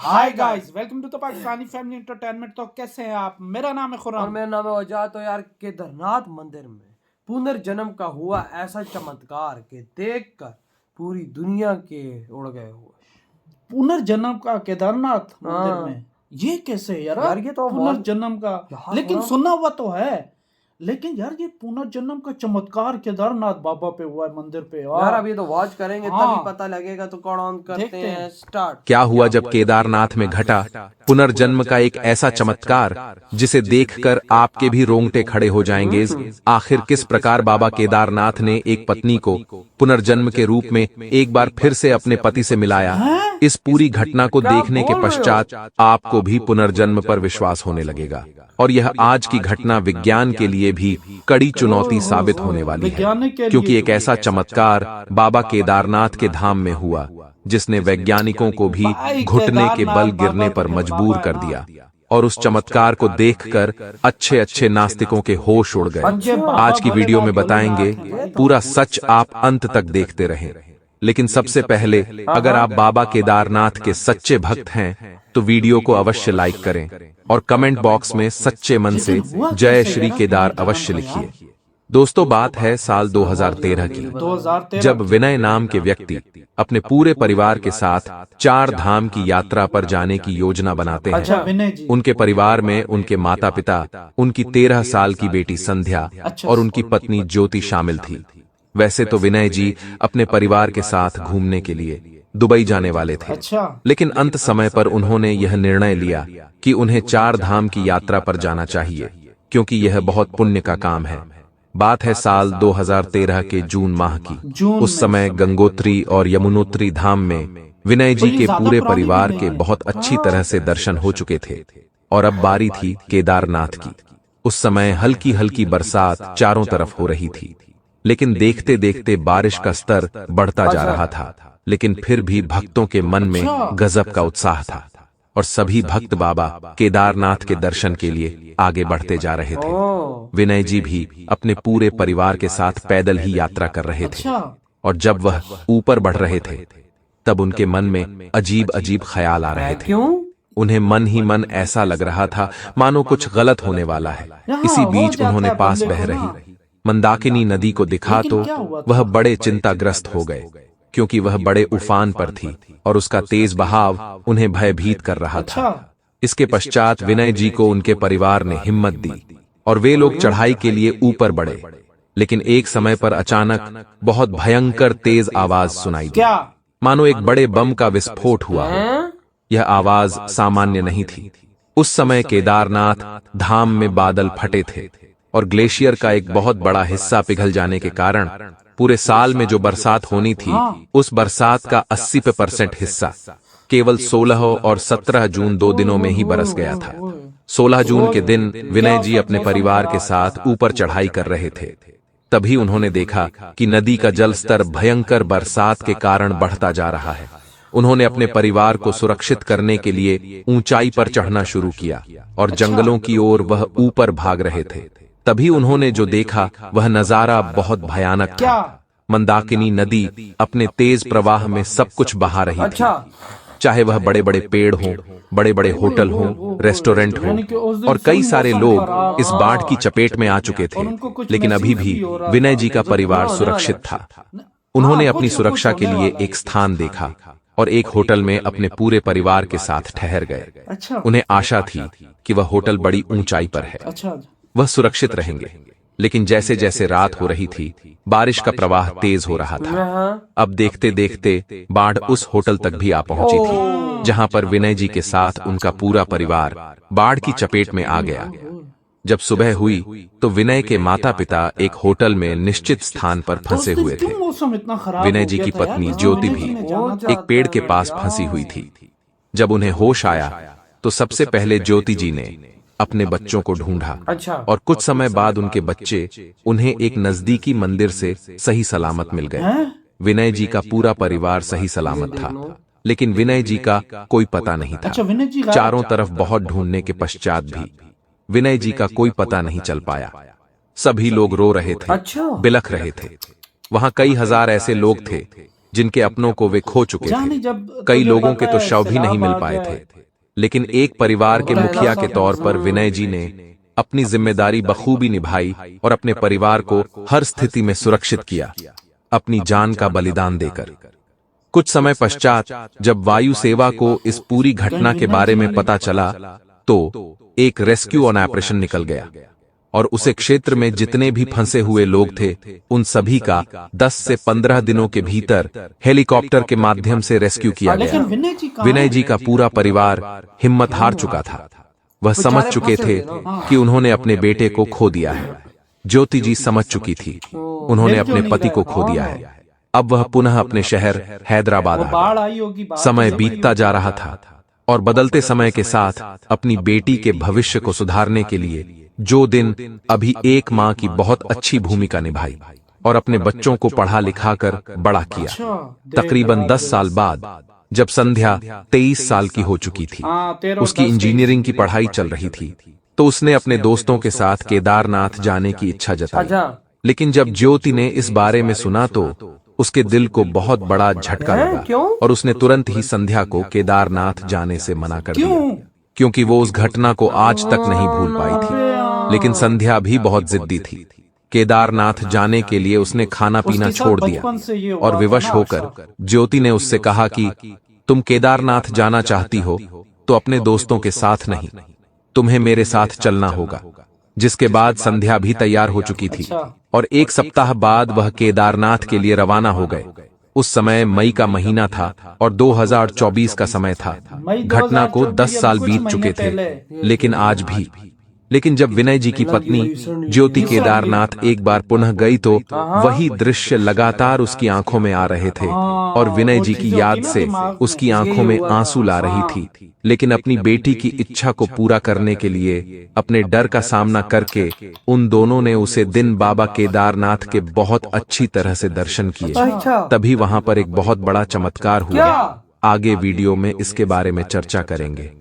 Hi guys, welcome to the Pakistani family entertainment. तो कैसे हैं आप? मेरा नाम है और खुराम। मेरा नाम है वजह। तो यार केदारनाथ मंदिर में पुनर्जन्म का हुआ ऐसा चमत्कार के देखकर पूरी दुनिया के उड़ गए हुए। पुनर्जन्म का केदारनाथ मंदिर हाँ में? ये कैसे यार? यार ये तो बहुत पुनर्जन्म का यार लेकिन हाँ। सुना हुआ तो है, लेकिन यार ये पुनर्जन्म का चमत्कार केदारनाथ बाबा पे हुआ है, मंदिर पे यार अभी तो वॉच करेंगे हाँ। तभी पता लगेगा। तो कौन ऑन करते देखते हैं। हैं स्टार्ट। क्या हुआ जब केदारनाथ में घटा पुनर्जन्म का एक ऐसा चमत्कार जिसे देखकर आपके भी रोंगटे खड़े हो जाएंगे। आखिर किस प्रकार बाबा केदारनाथ ने एक पत्नी को पुनर्जन्म के रूप में एक बार फिर से अपने पति से मिलाया? इस पूरी घटना को देखने के पश्चात आपको भी पुनर्जन्म पर विश्वास होने लगेगा और यह आज की घटना विज्ञान के लिए भी कड़ी चुनौती साबित होने वाली है, क्योंकि एक ऐसा चमत्कार बाबा केदारनाथ के धाम में हुआ जिसने वैज्ञानिकों को भी घुटने के बल गिरने पर मजबूर कर दिया। और उस चमत्कार को देखकर अच्छे अच्छे नास्तिकों के होश उड़ गए। आज की वीडियो में बताएंगे, पूरा सच आप अंत तक देखते रहें। लेकिन सबसे पहले, अगर आप बाबा केदारनाथ के सच्चे भक्त हैं तो वीडियो को अवश्य लाइक करें और कमेंट बॉक्स में सच्चे मन से जय श्री केदार अवश्य लिखिए। दोस्तों, बात है साल 2013 की, जब विनय नाम के व्यक्ति अपने पूरे परिवार के साथ 4 धाम की यात्रा पर जाने की योजना बनाते हैं। उनके परिवार में उनके माता पिता, उनकी 13 साल की बेटी संध्या और उनकी पत्नी ज्योति शामिल थी। वैसे तो विनय जी अपने परिवार के साथ घूमने के लिए दुबई जाने वाले थे, लेकिन अंत समय पर उन्होंने यह निर्णय लिया कि उन्हें 4 धाम की यात्रा पर जाना चाहिए, क्योंकि यह बहुत पुण्य का काम है। बात है साल 2013 के जून माह की। उस समय गंगोत्री और यमुनोत्री धाम में विनय जी के पूरे परिवार के बहुत अच्छी तरह से दर्शन हो चुके थे और अब बारी थी केदारनाथ की। उस समय हल्की हल्की बरसात चारों तरफ हो रही थी, लेकिन देखते देखते बारिश का स्तर बढ़ता जा रहा था। लेकिन फिर भी भक्तों के मन में गजब का उत्साह था और सभी भक्त बाबा केदारनाथ के दर्शन के लिए आगे बढ़ते जा रहे थे। विनय जी भी अपने पूरे परिवार के साथ पैदल ही यात्रा कर रहे थे और जब वह ऊपर बढ़ रहे थे तब उनके मन में अजीब अजीब ख्याल आ रहे थे। उन्हें मन ही मन ऐसा लग रहा था मानो कुछ गलत होने वाला है। इसी बीच उन्होंने पास बह रही मंदाकिनी नदी को दिखा तो वह बड़े चिंताग्रस्त हो गए, क्योंकि वह बड़े उफान पर थी और उसका तेज बहाव उन्हें भयभीत कर रहा था। इसके पश्चात विनय जी को उनके परिवार ने हिम्मत दी और वे लोग चढ़ाई के लिए ऊपर बढ़े। लेकिन एक समय पर अचानक बहुत भयंकर तेज आवाज सुनाई दी, मानो एक बड़े बम का विस्फोट हुआ हो। यह आवाज सामान्य नहीं थी। उस समय केदारनाथ धाम में बादल फटे थे और ग्लेशियर का एक बहुत बड़ा हिस्सा पिघल जाने के कारण पूरे साल में जो बरसात होनी थी, उस बरसात का 80% हिस्सा केवल 16 और 17 जून 2 दिनों में ही बरस गया था। 16 जून के दिन विनय जी अपने परिवार के साथ ऊपर चढ़ाई कर रहे थे। तभी उन्होंने देखा कि नदी का जल स्तर भयंकर बरसात के कारण बढ़ता जा रहा है। उन्होंने अपने परिवार को सुरक्षित करने के लिए ऊंचाई पर चढ़ना शुरू किया और जंगलों की ओर वह ऊपर भाग रहे थे। तभी उन्होंने जो देखा वह नजारा बहुत भयानक था। मंदाकिनी नदी अपने तेज प्रवाह में सब कुछ बहा रही थी, चाहे वह बड़े बड़े पेड़ हों, बड़े बड़े होटल हों, रेस्टोरेंट हों, और कई सारे लोग इस बाढ़ की चपेट में आ चुके थे। लेकिन अभी भी विनय जी का परिवार सुरक्षित था। उन्होंने अपनी सुरक्षा के लिए एक स्थान देखा और एक होटल में अपने पूरे परिवार के साथ ठहर गए। उन्हें आशा थी कि वह होटल बड़ी ऊंचाई पर है, वह सुरक्षित रहेंगे। लेकिन जैसे जैसे रात हो रही थी, बारिश का प्रवाह तेज हो रहा था। अब देखते देखते बाढ़ उस होटल तक भी आ पहुंची थी, जहां पर विनय जी के साथ उनका पूरा परिवार बाढ़ की चपेट में आ गया। जब सुबह हुई तो विनय के माता पिता एक होटल में निश्चित स्थान पर फंसे हुए थे। विनय जी की पत्नी ज्योति भी एक पेड़ के पास फंसी हुई थी। जब उन्हें होश आया तो सबसे पहले ज्योति जी ने अपने बच्चों को ढूंढा और कुछ समय बाद उनके बच्चे उन्हें एक नजदीकी मंदिर से सही सलामत मिल गए। विनय जी का पूरा परिवार सही सलामत था, लेकिन विनय जी का कोई पता नहीं था। चारों तरफ बहुत ढूंढने के पश्चात भी विनय जी का कोई पता नहीं चल पाया। सभी लोग रो रहे थे, बिलख रहे थे। वहां कई हजार ऐसे लोग थे जिनके अपनों को वे खो चुके जानी थे। जब कई तुझे लोगों पता के तो है, शव भी नहीं मिल सैलाब आ पाए जाए। थे, लेकिन एक परिवार के मुखिया के तौर पर विनय जी ने अपनी जिम्मेदारी बखूबी निभाई और अपने परिवार को हर स्थिति में सुरक्षित किया, अपनी जान का बलिदान देकर। कुछ समय पश्चात जब वायु सेवा को इस पूरी घटना के बारे में पता चला तो एक रेस्क्यू ऑन ऑपरेशन निकल गया और उसे क्षेत्र में जितने भी फंसे हुए लोग थे उन सभी का 10 से 15 दिनों के भीतर हेलीकॉप्टर के माध्यम से रेस्क्यू किया लेकिन गया। विनय जी का पूरा परिवार हिम्मत हार चुका था। वह समझ चुके थे कि उन्होंने अपने बेटे को खो दिया है। ज्योति जी समझ चुकी थी उन्होंने अपने पति को खो दिया है। अब वह पुनः अपने शहर हैदराबाद आ बाढ़ गई। आई होगी, बाढ़ समय तो बीतता जा रहा था और बदलते समय के साथ अपनी बेटी के भविष्य को सुधारने के लिए जो दिन अभी एक माँ की बहुत अच्छी भूमिका निभाई और अपने बच्चों को पढ़ा लिखा कर बड़ा किया। तकरीबन 10 साल बाद जब संध्या 23 साल की हो चुकी थी, उसकी इंजीनियरिंग की पढ़ाई चल रही थी, तो उसने अपने दोस्तों के साथ केदारनाथ जाने की इच्छा जताई। लेकिन जब ज्योति ने इस बारे में सुना तो उसके दिल को बहुत बड़ा झटका लगा और उसने तुरंत ही संध्या को केदारनाथ जाने से मना कर दिया, क्योंकि वो उस घटना को आज तक नहीं भूल पाई थी। लेकिन संध्या भी बहुत जिद्दी थी। केदारनाथ जाने के लिए उसने खाना पीना छोड़ दिया और विवश होकर ज्योति ने उससे कहा कि तुम केदारनाथ जाना चाहती हो तो अपने दोस्तों के साथ नहीं, तुम्हें मेरे साथ चलना होगा। जिसके बाद संध्या भी तैयार हो चुकी थी और एक सप्ताह बाद वह केदारनाथ के लिए रवाना हो गए। उस समय मई का महीना था और 2024 का समय था। घटना को 10 साल बीत चुके थे, लेकिन आज भी। लेकिन जब विनय जी की पत्नी ज्योति केदारनाथ एक बार पुनः गई तो वही दृश्य लगातार उसकी आंखों में आ रहे थे और विनय जी की याद से उसकी आंखों में आंसू ला रही थी। लेकिन अपनी बेटी की इच्छा को पूरा करने के लिए अपने डर का सामना करके उन दोनों ने उसे दिन बाबा केदारनाथ के बहुत अच्छी तरह से दर्शन किए। तभी वहां पर एक बहुत बड़ा चमत्कार हुआ। आगे वीडियो में इसके बारे में चर्चा करेंगे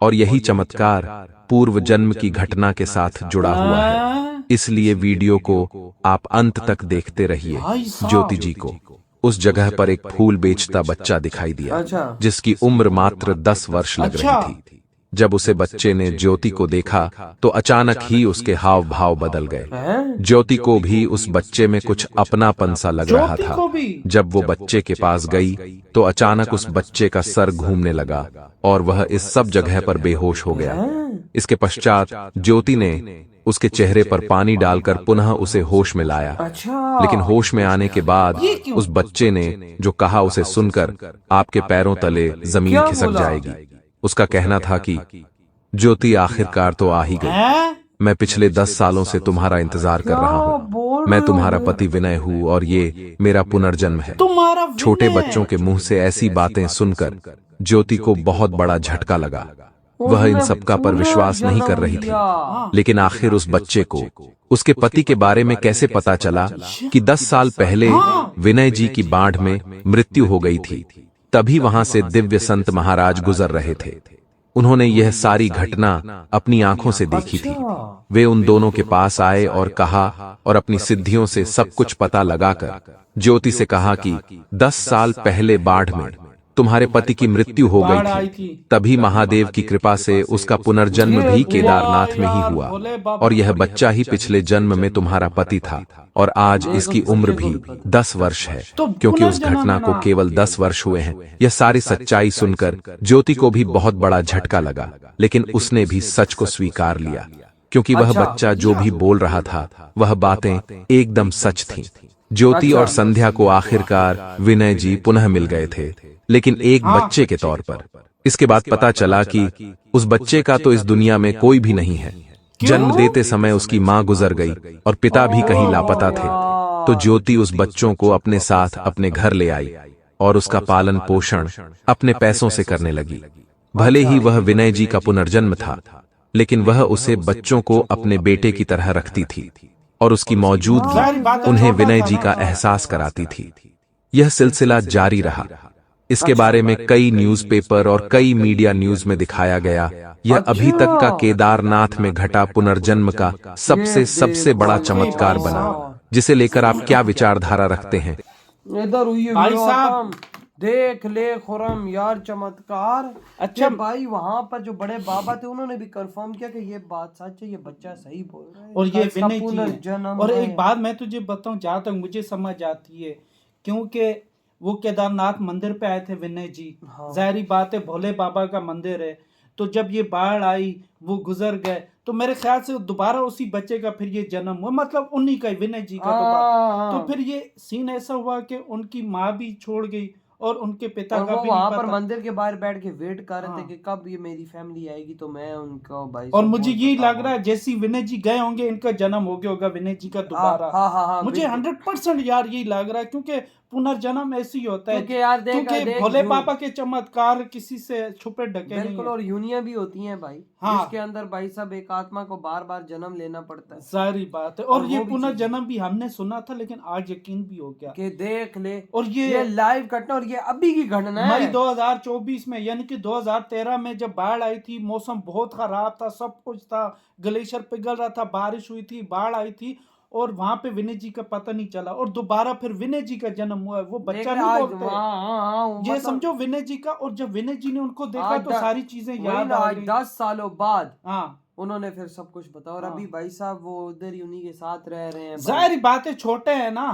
और यही चमत्कार पूर्व जन्म की घटना के साथ जुड़ा हुआ है, इसलिए वीडियो को आप अंत तक देखते रहिए। ज्योति जी को उस जगह पर एक फूल बेचता बच्चा दिखाई दिया जिसकी उम्र मात्र 10 वर्ष लग रही थी। जब उसे बच्चे ने ज्योति को देखा तो अचानक ही उसके हाव भाव बदल गए। ज्योति को भी उस बच्चे में कुछ अपनापन सा लग रहा था। जब वो बच्चे के पास गई तो अचानक उस बच्चे का सर घूमने लगा और वह इस सब जगह पर बेहोश हो गया। इसके पश्चात ज्योति ने उसके चेहरे पर पानी डालकर पुनः उसे होश में लाया। लेकिन होश में आने के बाद उस बच्चे ने जो कहा उसे सुनकर आपके पैरों तले जमीन खिसक जाएगी। उसका कहना था कि ज्योति आखिरकार तो आ ही गई। मैं पिछले 10 सालों से तुम्हारा इंतजार कर रहा हूँ। मैं तुम्हारा पति विनय हूँ और ये मेरा पुनर्जन्म है। छोटे बच्चों के मुंह से ऐसी बातें सुनकर ज्योति को बहुत बड़ा झटका लगा। वह इन सबका पर विश्वास नहीं कर रही थी। लेकिन आखिर उस बच्चे को उसके पति के बारे में कैसे पता चला कि 10 साल पहले विनय जी की बाढ़ में मृत्यु हो गई थी। तभी वहां से दिव्य संत महाराज गुजर रहे थे। उन्होंने यह सारी घटना अपनी आंखों से देखी थी। वे उन दोनों के पास आए और कहा और अपनी सिद्धियों से सब कुछ पता लगाकर ज्योति से कहा कि 10 साल पहले बाढ़ में तुम्हारे पति की मृत्यु हो गई थी। तभी महादेव की कृपा से उसका पुनर्जन्म भी केदारनाथ में ही हुआ और यह बच्चा ही पिछले जन्म में तुम्हारा पति था और आज इसकी उम्र भी 10 वर्ष है, क्योंकि उस घटना को केवल 10 वर्ष हुए हैं। यह सारी सच्चाई सुनकर ज्योति को भी बहुत बड़ा झटका लगा, लेकिन उसने भी सच को स्वीकार लिया, क्योंकि वह बच्चा जो भी बोल रहा था वह बातें एकदम सच थीं। ज्योति और संध्या को आखिरकार विनय जी पुनः मिल गए थे, लेकिन एक बच्चे के तौर पर। इसके बाद पता चला कि उस बच्चे का तो इस दुनिया में कोई भी नहीं है। जन्म देते समय उसकी मां गुजर गई और पिता भी कहीं लापता थे। तो ज्योति उस बच्चों को अपने साथ अपने घर ले आई और उसका पालन पोषण अपने पैसों से करने लगी। भले ही वह विनय जी का पुनर्जन्म था, लेकिन वह उसे बच्चों को अपने बेटे की तरह रखती थी और उसकी मौजूदगी उन्हें विनय जी का एहसास कराती थी। यह सिलसिला जारी रहा। इसके बारे में कई न्यूज़पेपर और कई मीडिया न्यूज में दिखाया गया। यह अभी तक का केदारनाथ में घटा पुनर्जन्म का सबसे बड़ा चमत्कार बना, जिसे लेकर आप क्या विचारधारा रखते हैं इधर हुई है भाई वीडियो साहब। खत्म। देख ले खुरम यार चमत्कार। अच्छा कि भाई वहां पर जो बड़े बाबा थे उन्होंने भी कंफर्म किया कि ये बात सच है, ये बच्चा सही बोल रहा है, और ये इसका विनय जी हैं। पुनर्जन्म और है। एक बात मैं तुझे बताऊं, जहां तक मुझे समझ आती है, क्योंकि वो केदारनाथ मंदिर पे आए थे विनय जी, हाँ। जाहिर बात है भोले बाबा का मंदिर है, तो जब ये बाढ़ आई वो गुजर गए, तो मेरे ख्याल से दोबारा उसी बच्चे का फिर ये जन्म हुआ, मतलब उन्हीं का ही, विनय जी का दोबारा। तो फिर ये सीन ऐसा हुआ कि उनकी माँ भी छोड़ गई और उनके पिता और का वो भी नहीं वहां पर पता। मंदिर के बाहर बैठ के वेट कर रहे थे हाँ। कि कब ये मेरी फैमिली आएगी तो मैं उनको भाई और सब मुझे बोल यही लग बताऊंगा। रहा है जैसे ही विनय जी गए होंगे इनका जन्म हो गया होगा विनय जी का दोबारा। हाँ हाँ हाँ मुझे बिल्कुल। 100% यार यही लग रहा है, क्योंकि पुनर्जन्म ऐसे ही होता है, क्योंकि यार देख क्योंकि देख भोले बाबा के चमत्कार किसी से छुपे ढके नहीं बिल्कुल। है। और यूनियन भी होती हैं भाई, हाँ। जिसके अंदर भाई साहब एक आत्मा को बार बार जन्म लेना पड़ता है। सारी बात है, और और ये वो भी चीज़ पुनर्जन्म भी हमने सुना था लेकिन आज यकीन भी हो गया। कि देख ले और ये लाइव घटना, और ये अभी की घटना मई है। 2024 में, यानी कि 2013 में जब बाढ़ आई थी, मौसम बहुत खराब था, सब कुछ था, ग्लेशियर पिघल रहा था, बारिश हुई थी, बाढ़ आई थी, और वहां पे विनय जी का पता नहीं चला, और दोबारा फिर विनय जी का जन्म हुआ है। वो देख बच्चा ले नहीं आज बोलते, हाँ ये मतलब समझो विनय जी का। और जब विनय जी ने उनको देखा आज तो सारी चीजें वही याद ना, आ आज गई। 10 सालों बाद हाँ। उन्होंने फिर सब कुछ बताया। और हाँ। अभी भाई साहब वो उधर ही उन्हीं के साथ रह रहे हैं भाई। जाहिर बात है, छोटे हैं ना,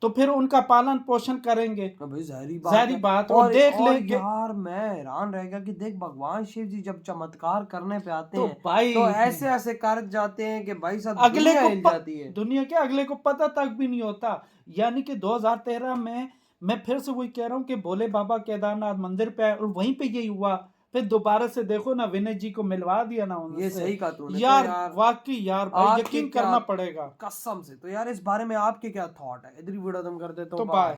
तो फिर उनका पालन पोषण करेंगे, भाई जाहिर जाहिर है। बात। और देख और ले कि यार मैं हैरान रह गया कि देख भगवान शिव जी जब चमत्कार करने पे आते तो हैं भाई तो ऐसे ऐसे कर जाते हैं कि भाई साहब अगले दुनिया को हिल जाती है। दुनिया के अगले को पता तक भी नहीं होता। यानी कि 2013 में, मैं फिर से वही कह रहा हूँ कि भोले बाबा केदारनाथ मंदिर पे आए और वहीं पे यही हुआ। फिर दोबारा से देखो ना, विनय जी को मिलवा दिया ना उनसे। ये सही कहा तूने। तो यार यार वाकई यार भाई आपके यकीन क्या करना पड़ेगा। कसम से। तो यार इस बारे में आपके क्या थॉट है? इधर ही वीडियो तुम कर देते हो। तो बाय।